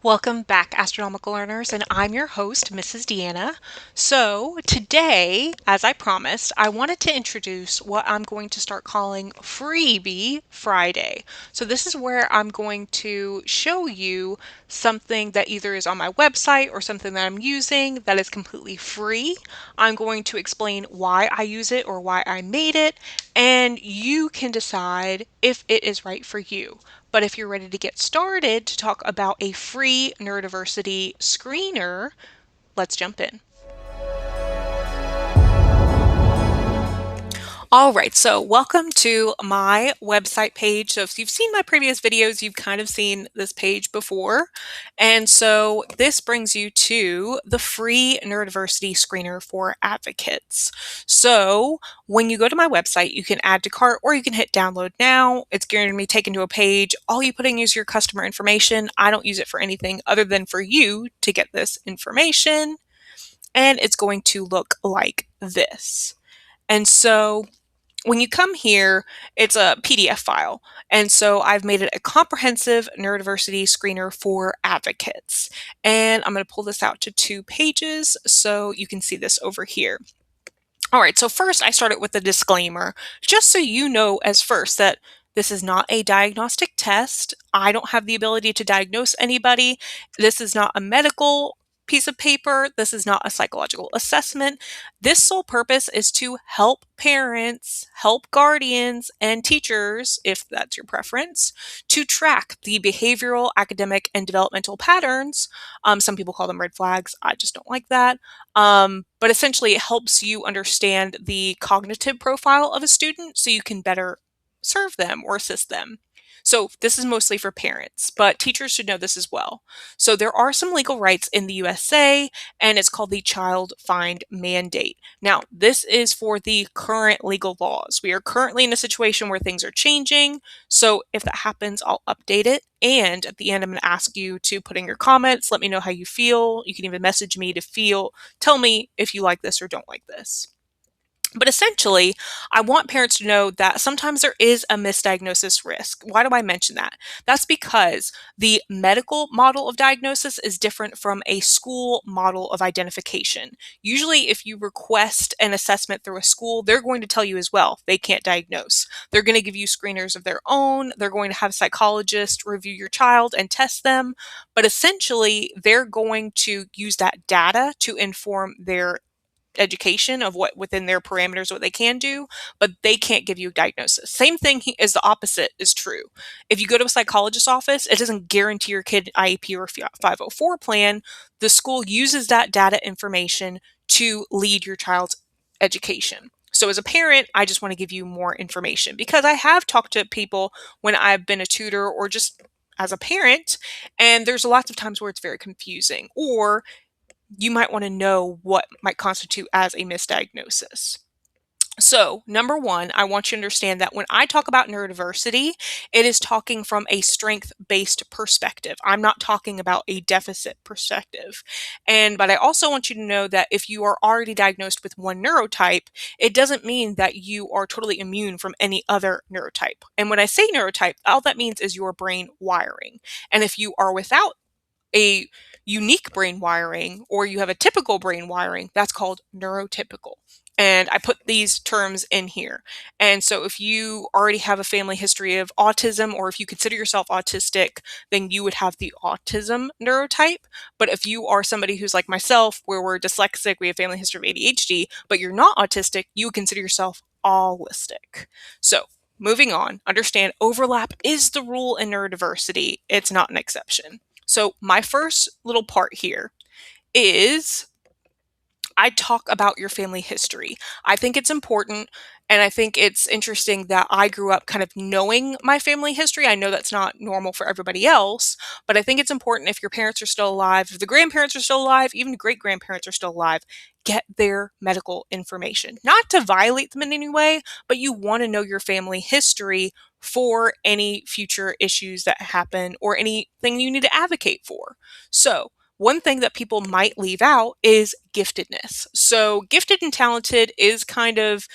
Welcome back, astronomical learners, and I'm your host, Mrs. Deanna. So, today, as I promised, I wanted to introduce what I'm going to start calling Freebie Friday. So, this is where I'm going to show you something that either is on my website or something that I'm using that is completely free. I'm going to explain why I use it or why I made it, and you can decide if it is right for you. But if you're ready to get started to talk about a free neurodiversity screener, let's jump in. All right, so welcome to my website page. So if you've seen my previous videos, you've kind of seen this page before. And so this brings you to the free neurodiversity screener for advocates. So when you go to my website, you can add to cart or you can hit download now. It's going to be taken to a page. All you put in is your customer information. I don't use it for anything other than for you to get this information. And it's going to look like this. And so when you come here, it's a PDF file. And so I've made it a comprehensive neurodiversity screener for advocates. And I'm going to pull this out to 2 pages so you can see this over here. All right, so first I started with a disclaimer, just so you know as first that this is not a diagnostic test. I don't have the ability to diagnose anybody. This is not a medical piece of paper. This is not a psychological assessment. This sole purpose is to help parents, help guardians, and teachers, if that's your preference, to track the behavioral, academic, and developmental patterns. Some people call them red flags. I just don't like that. But essentially, it helps you understand the cognitive profile of a student so you can better serve them or assist them. So this is mostly for parents, but teachers should know this as well. So there are some legal rights in the USA, and it's called the Child Find Mandate. Now, this is for the current legal laws. We are currently in a situation where things are changing, so if that happens, I'll update it. And at the end, I'm going to ask you to put in your comments, let me know how you feel. You can even message me to tell me if you like this or don't like this. But essentially, I want parents to know that sometimes there is a misdiagnosis risk. Why do I mention that? That's because the medical model of diagnosis is different from a school model of identification. Usually, if you request an assessment through a school, they're going to tell you as well they can't diagnose. They're going to give you screeners of their own. They're going to have psychologists review your child and test them. But essentially, they're going to use that data to inform their education of what within their parameters what they can do, but they can't give you a diagnosis. Same thing as the opposite is true. If you go to a psychologist's office, it doesn't guarantee your kid an IEP or 504 plan. The school uses that data information to lead your child's education. So as a parent, I just want to give you more information because I have talked to people when I've been a tutor or just as a parent, and there's lots of times where it's very confusing, or you might want to know what might constitute as a misdiagnosis. So, number one, I want you to understand that when I talk about neurodiversity, it is talking from a strength-based perspective. I'm not talking about a deficit perspective. But I also want you to know that if you are already diagnosed with one neurotype, it doesn't mean that you are totally immune from any other neurotype. And when I say neurotype, all that means is your brain wiring. And if you are without a unique brain wiring or you have a typical brain wiring, that's called neurotypical. And I put these terms in here. And so if you already have a family history of autism, or if you consider yourself autistic, then you would have the autism neurotype. But if you are somebody who's like myself, where we're dyslexic, we have family history of ADHD, but you're not autistic, you would consider yourself allistic. So moving on, understand overlap is the rule in neurodiversity. It's not an exception. So my first little part here is I talk about your family history. I think it's important, and I think it's interesting that I grew up kind of knowing my family history. I know that's not normal for everybody else, but I think it's important if your parents are still alive, if the grandparents are still alive, even great-grandparents are still alive, get their medical information. Not to violate them in any way, but you want to know your family history for any future issues that happen or anything you need to advocate for. So, one thing that people might leave out is giftedness. So, gifted and talented is kind of,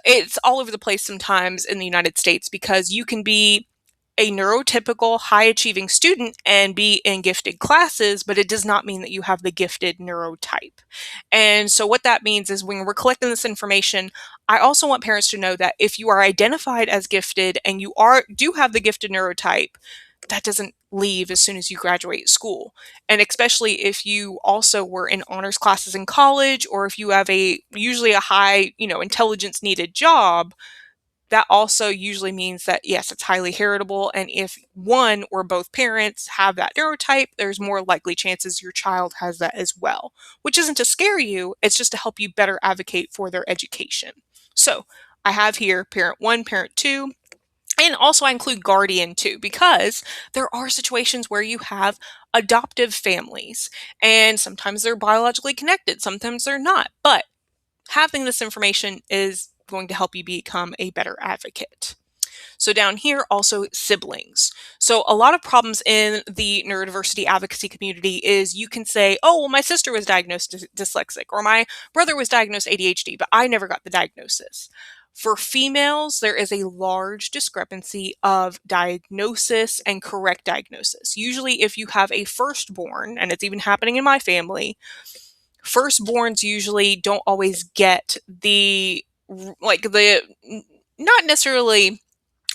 it's all over the place sometimes in the United States because you can be a neurotypical high achieving student and be in gifted classes, but it does not mean that you have the gifted neurotype. And so what that means is when we're collecting this information, I also want parents to know that if you are identified as gifted and you do have the gifted neurotype, that doesn't leave as soon as you graduate school. And especially if you also were in honors classes in college, or if you have usually a high, intelligence needed job, that also usually means that, yes, it's highly heritable. And if one or both parents have that neurotype, there's more likely chances your child has that as well, which isn't to scare you, it's just to help you better advocate for their education. So I have here parent one, parent two, and also I include guardian too, because there are situations where you have adoptive families, and sometimes they're biologically connected, sometimes they're not. But having this information is going to help you become a better advocate. So down here, also siblings. So a lot of problems in the neurodiversity advocacy community is you can say, oh, well, my sister was diagnosed dyslexic, or my brother was diagnosed ADHD, but I never got the diagnosis. For females, there is a large discrepancy of diagnosis and correct diagnosis. Usually, if you have a firstborn, and it's even happening in my family, firstborns usually don't always get the not necessarily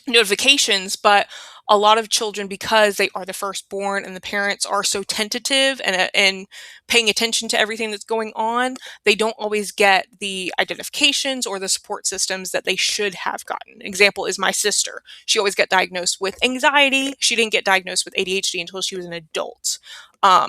notifications, but a lot of children, because they are the firstborn and the parents are so tentative and paying attention to everything that's going on, they don't always get the identifications or the support systems that they should have gotten. Example is my sister. She always got diagnosed with anxiety. She didn't get diagnosed with ADHD until she was an adult.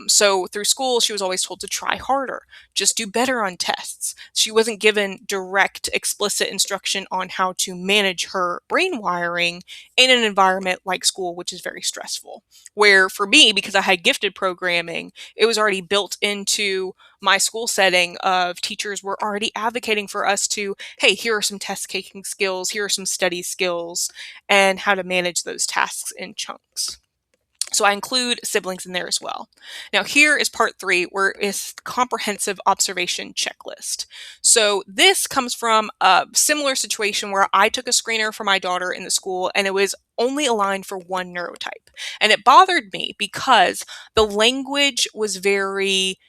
So through school, she was always told to try harder, just do better on tests. She wasn't given direct, explicit instruction on how to manage her brain wiring in an environment like school, which is very stressful. Where for me, because I had gifted programming, it was already built into my school setting of teachers were already advocating for us to, hey, here are some test taking skills, here are some study skills, and how to manage those tasks in chunks. So I include siblings in there as well. Now here is part 3, where it's comprehensive observation checklist. So this comes from a similar situation where I took a screener for my daughter in the school, and it was only aligned for one neurotype. And it bothered me because the language was very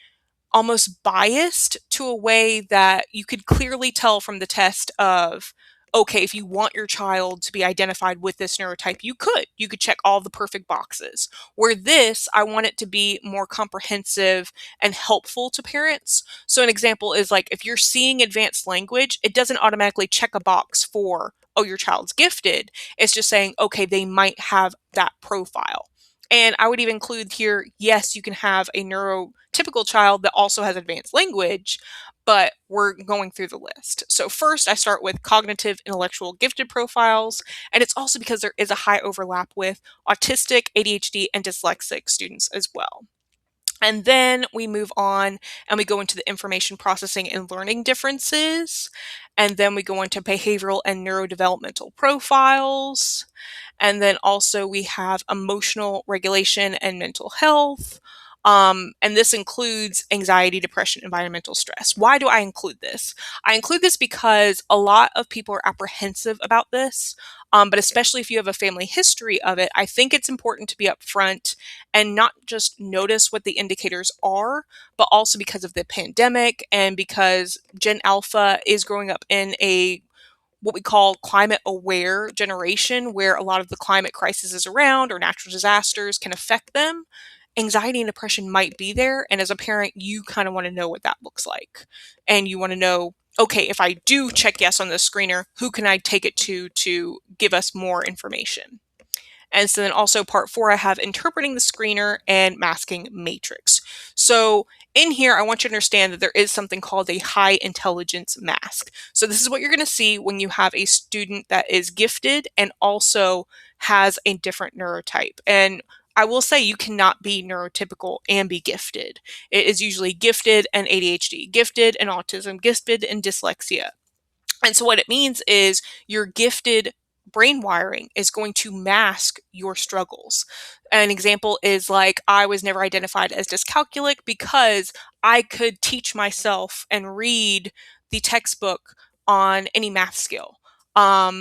almost biased to a way that you could clearly tell from the test of, okay, if you want your child to be identified with this neurotype, you could check all the perfect boxes. Where this, I want it to be more comprehensive and helpful to parents. So an example is like, if you're seeing advanced language, it doesn't automatically check a box for, oh, your child's gifted. It's just saying, okay, they might have that profile. And I would even include here, yes, you can have a neurotypical child that also has advanced language, but we're going through the list. So first, I start with cognitive intellectual gifted profiles, and it's also because there is a high overlap with autistic, ADHD, and dyslexic students as well. And then we move on and we go into the information processing and learning differences. And then we go into behavioral and neurodevelopmental profiles. And then also we have emotional regulation and mental health. And this includes anxiety, depression, environmental stress. Why do I include this? I include this because a lot of people are apprehensive about this, but especially if you have a family history of it, I think it's important to be upfront and not just notice what the indicators are, but also because of the pandemic and because Gen Alpha is growing up in a what we call climate aware generation, where a lot of the climate crisis is around or natural disasters can affect them. Anxiety and depression might be there. And as a parent, you kind of want to know what that looks like. And you want to know, okay, if I do check yes on the screener, who can I take it to give us more information? And so then also part 4, I have interpreting the screener and masking matrix. So in here, I want you to understand that there is something called a high intelligence mask. So this is what you're going to see when you have a student that is gifted and also has a different neurotype. And I will say you cannot be neurotypical and be gifted. It is usually gifted and ADHD, gifted and autism, gifted and dyslexia. And so what it means is your gifted brain wiring is going to mask your struggles. An example is like, I was never identified as dyscalculic because I could teach myself and read the textbook on any math skill.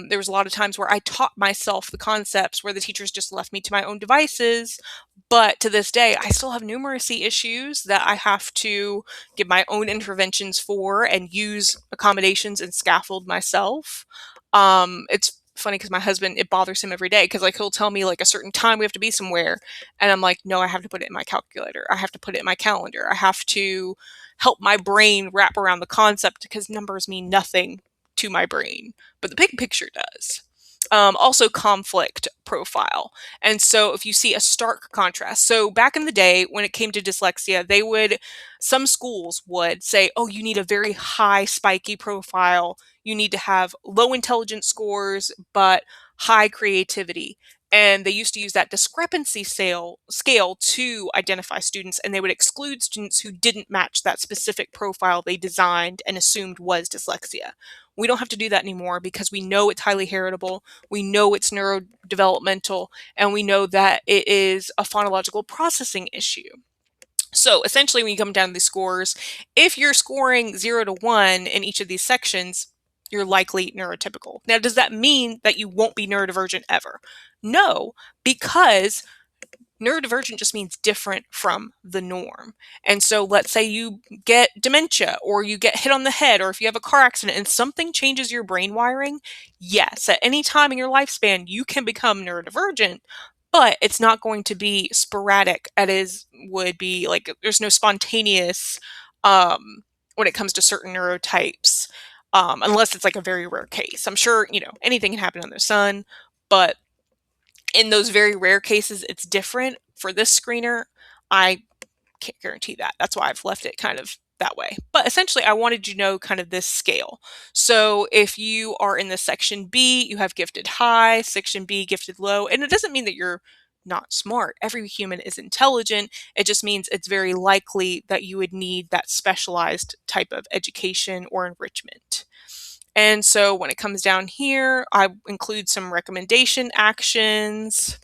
There was a lot of times where I taught myself the concepts where the teachers just left me to my own devices. But to this day, I still have numeracy issues that I have to give my own interventions for and use accommodations and scaffold myself. It's funny because my husband, it bothers him every day because like he'll tell me like a certain time we have to be somewhere, and I'm like, no, I have to put it in my calculator. I have to put it in my calendar. I have to help my brain wrap around the concept because numbers mean nothing to my brain, but the big picture does. Also conflict profile. And so if you see a stark contrast, so back in the day when it came to dyslexia, some schools would say, oh, you need a very high spiky profile. You need to have low intelligence scores, but high creativity. And they used to use that discrepancy scale to identify students, and they would exclude students who didn't match that specific profile they designed and assumed was dyslexia. We don't have to do that anymore because we know it's highly heritable, we know it's neurodevelopmental, and we know that it is a phonological processing issue. So essentially, when you come down to these scores, if you're scoring 0 to 1 in each of these sections, you're likely neurotypical. Now, does that mean that you won't be neurodivergent ever? No, because neurodivergent just means different from the norm. And so let's say you get dementia or you get hit on the head or if you have a car accident and something changes your brain wiring, yes, at any time in your lifespan you can become neurodivergent, but it's not going to be sporadic as would be like there's no spontaneous when it comes to certain neurotypes. Unless it's like a very rare case. I'm sure, anything can happen under the sun, but in those very rare cases, it's different. For this screener, I can't guarantee that. That's why I've left it kind of that way. But essentially, I wanted you to know kind of this scale. So if you are in the section B, you have gifted high, section B, gifted low. And it doesn't mean that you're not smart. Every human is intelligent. It just means it's very likely that you would need that specialized type of education or enrichment. And so when it comes down here, I include some recommendation actions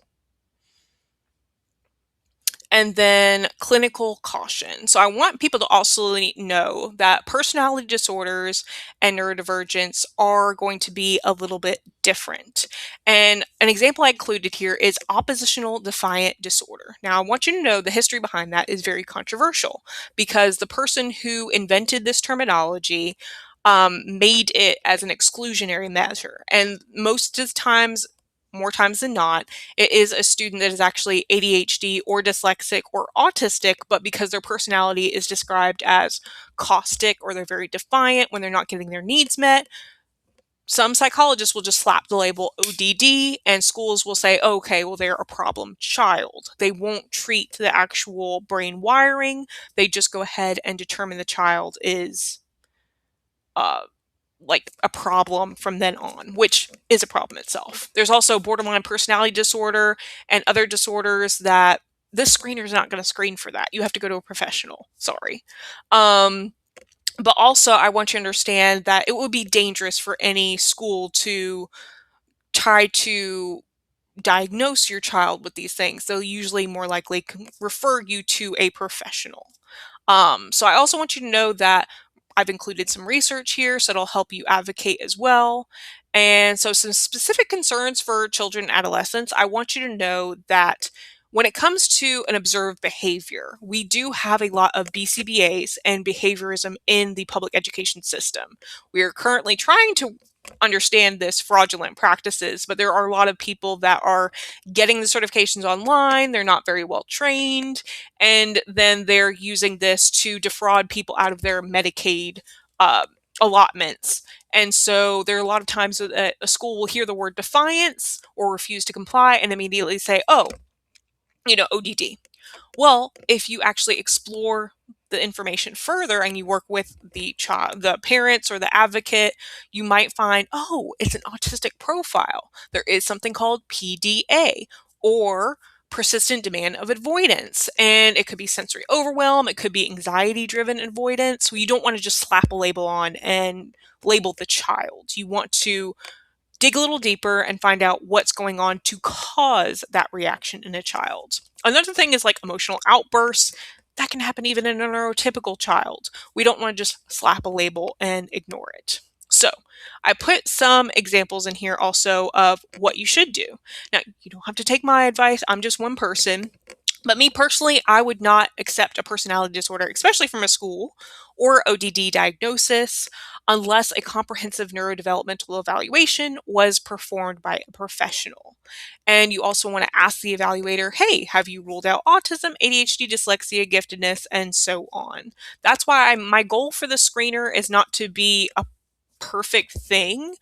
and then clinical caution. So I want people to also know that personality disorders and neurodivergence are going to be a little bit different. And an example I included here is oppositional defiant disorder. Now, I want you to know the history behind that is very controversial because the person who invented this terminology made it as an exclusionary measure. And most of the times, more times than not, it is a student that is actually ADHD or dyslexic or autistic, but because their personality is described as caustic or they're very defiant when they're not getting their needs met, some psychologists will just slap the label ODD and schools will say, okay, well, they're a problem child. They won't treat the actual brain wiring. They just go ahead and determine the child is like a problem from then on, which is a problem itself. There's also borderline personality disorder and other disorders that this screener is not going to screen for that. You have to go to a professional. Sorry. But also, I want you to understand that it would be dangerous for any school to try to diagnose your child with these things. They'll usually more likely refer you to a professional. So I also want you to know that I've included some research here, so it'll help you advocate as well. And so some specific concerns for children and adolescents, I want you to know that when it comes to an observed behavior, we do have a lot of BCBAs and behaviorism in the public education system. We are currently trying to understand this fraudulent practices, but there are a lot of people that are getting the certifications online. They're not very well trained, and then they're using this to defraud people out of their Medicaid allotments. And so there are a lot of times that a school will hear the word defiance or refuse to comply and immediately say, oh, ODD. Well, if you actually explore the information further and you work with the child, the parents or the advocate, you might find, oh, it's an autistic profile. There is something called PDA or persistent demand of avoidance. And it could be sensory overwhelm. It could be anxiety driven avoidance. So you don't want to just slap a label on and label the child. You want to dig a little deeper and find out what's going on to cause that reaction in a child. Another thing is like emotional outbursts. That can happen even in a neurotypical child. We don't want to just slap a label and ignore it. So I put some examples in here also of what you should do. Now, you don't have to take my advice. I'm just one person. But me personally, I would not accept a personality disorder, especially from a school or ODD diagnosis, unless a comprehensive neurodevelopmental evaluation was performed by a professional. And you also want to ask the evaluator, hey, have you ruled out autism, ADHD, dyslexia, giftedness, and so on. That's why my goal for the screener is not to be a perfect thing.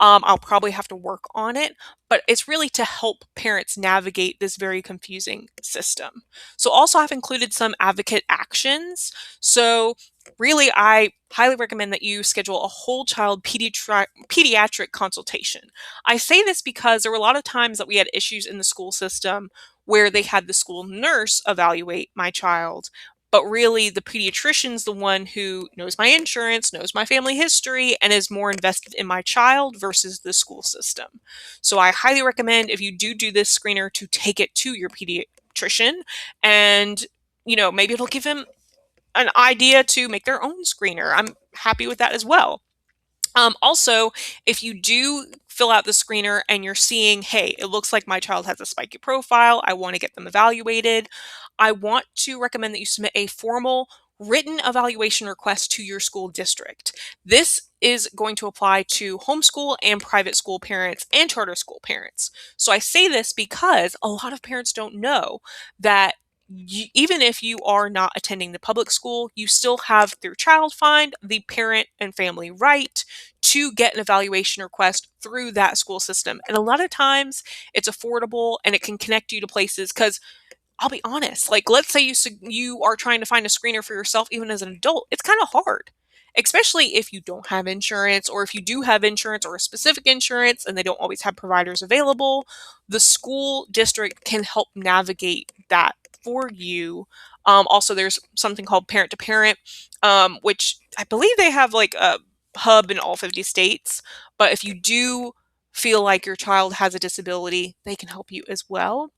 I'll probably have to work on it, but it's really to help parents navigate this very confusing system. So also I've included some advocate actions. So really, I highly recommend that you schedule a whole child pediatric consultation. I say this because there were a lot of times that we had issues in the school system where they had the school nurse evaluate my child, but really, the pediatrician's the one who knows my insurance, knows my family history, and is more invested in my child versus the school system. So I highly recommend if you do this screener to take it to your pediatrician, and maybe it'll give him an idea to make their own screener. I'm happy with that as well. Also, if you do fill out the screener and you're seeing, hey, it looks like my child has a spiky profile, I want to get them evaluated, I want to recommend that you submit a formal written evaluation request to your school district. This is going to apply to homeschool and private school parents and charter school parents. So I say this because a lot of parents don't know that even if you are not attending the public school, you still have through Child Find the parent and family right to get an evaluation request through that school system. And a lot of times it's affordable and it can connect you to places because I'll be honest, like let's say you are trying to find a screener for yourself even as an adult, it's kind of hard. Especially if you don't have insurance or if you do have insurance or a specific insurance and they don't always have providers available, the school district can help navigate that for you. Also, there's something called parent to parent, which I believe they have like a hub in all 50 states. But if you do feel like your child has a disability, they can help you as well.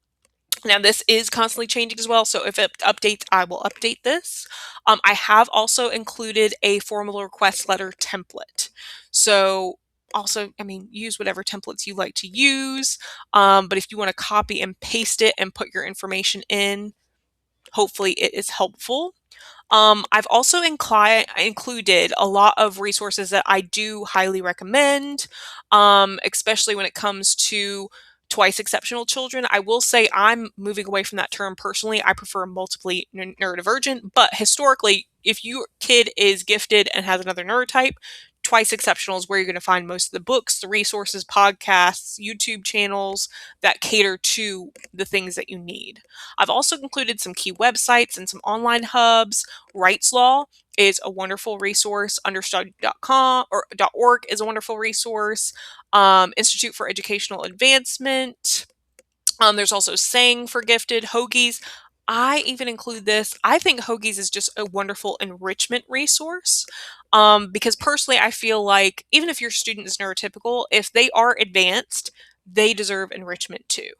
Now, this is constantly changing as well, so if it updates, I will update this. I have also included a formal request letter template. So also, I mean, use whatever templates you like to use, but if you want to copy and paste it and put your information in, hopefully it is helpful. I've also included a lot of resources that I do highly recommend, especially when it comes to twice exceptional children. I will say I'm moving away from that term personally. I prefer multiply neurodivergent, but historically, if your kid is gifted and has another neurotype, twice exceptional is where you're going to find most of the books, the resources, podcasts, YouTube channels that cater to the things that you need. I've also included some key websites and some online hubs. Rights Law is a wonderful resource. Understudy.com or .org is a wonderful resource. Institute for Educational Advancement. There's also Sang for Gifted, Hoagies. I even include this. I think Hoagies is just a wonderful enrichment resource because personally, I feel like even if your student is neurotypical, if they are advanced, they deserve enrichment too.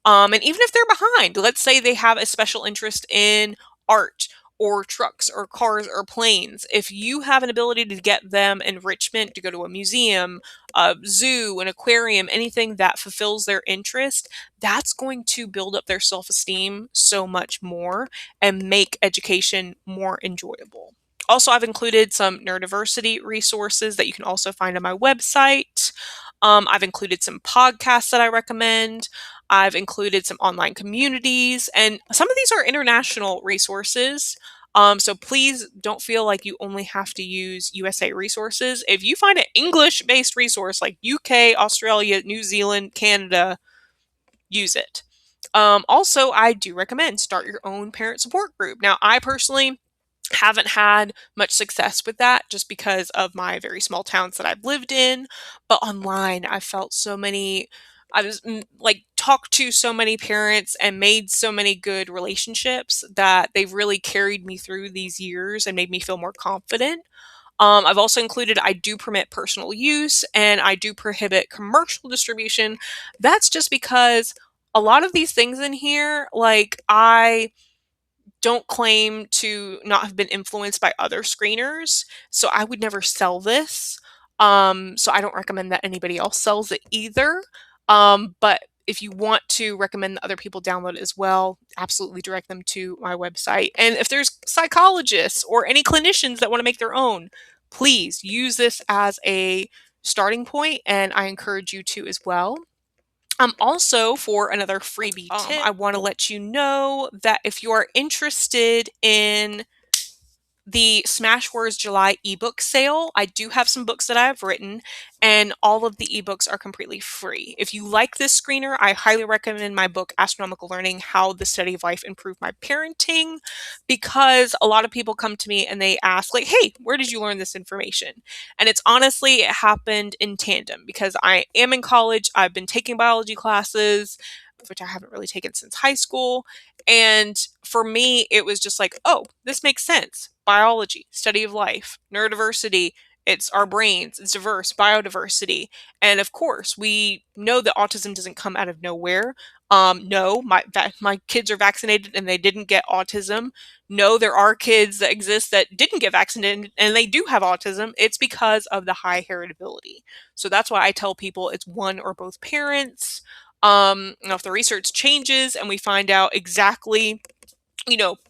And even if they're behind, let's say they have a special interest in art or trucks or cars or planes, if you have an ability to get them enrichment to go to a museum, a zoo, an aquarium, anything that fulfills their interest, that's going to build up their self-esteem so much more and make education more enjoyable. Also, I've included some neurodiversity resources that you can also find on my website. I've included some podcasts that I recommend. I've included some online communities, and some of these are international resources. So please don't feel like you only have to use USA resources. If you find an English-based resource like UK, Australia, New Zealand, Canada, use it. Also, I do recommend start your own parent support group. Now, I personally haven't had much success with that just because of my very small towns that I've lived in. But online, I felt so many, I was like talked to so many parents and made so many good relationships that they've really carried me through these years and made me feel more confident. I've also included I do permit personal use and I do prohibit commercial distribution. That's just because a lot of these things in here, like I don't claim to not have been influenced by other screeners, so I would never sell this. So I don't recommend that anybody else sells it either. But if you want to recommend that other people download it as well, absolutely direct them to my website. And if there's psychologists or any clinicians that want to make their own, please use this as a starting point, and I encourage you to as well. Also, for another freebie tip, I want to let you know that if you are interested in the Smashwords July ebook sale, I do have some books that I have written, and all of the ebooks are completely free. If you like this screener, I highly recommend my book, Astronomical Learning: How the Study of Life Improved My Parenting, because a lot of people come to me and they ask, like, hey, where did you learn this information? And it's honestly, it happened in tandem because I am in college, I've been taking biology classes, which I haven't really taken since high school. And for me, it was just like, oh, this makes sense. Biology, study of life, neurodiversity, it's our brains, it's diverse, biodiversity. And of course, we know that autism doesn't come out of nowhere. No, my kids are vaccinated and they didn't get autism. No, there are kids that exist that didn't get vaccinated and they do have autism. It's because of the high heritability. So that's why I tell people it's one or both parents. If the research changes and we find out exactly,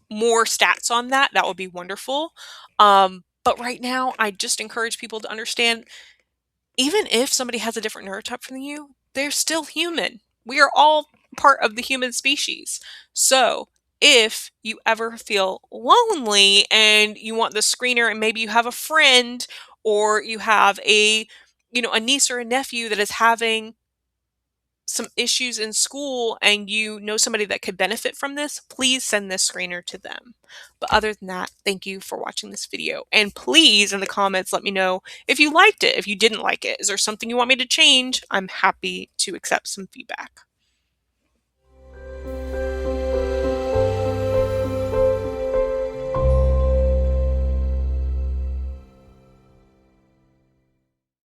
more stats on that, that would be wonderful. But right now, I just encourage people to understand, even if somebody has a different neurotype from you, they're still human. We are all part of the human species. So if you ever feel lonely and you want the screener and maybe you have a friend or you have a niece or a nephew that is having some issues in school and you know somebody that could benefit from this, please send this screener to them. But other than that, thank you for watching this video. And please, in the comments, let me know if you liked it, if you didn't like it. Is there something you want me to change? I'm happy to accept some feedback.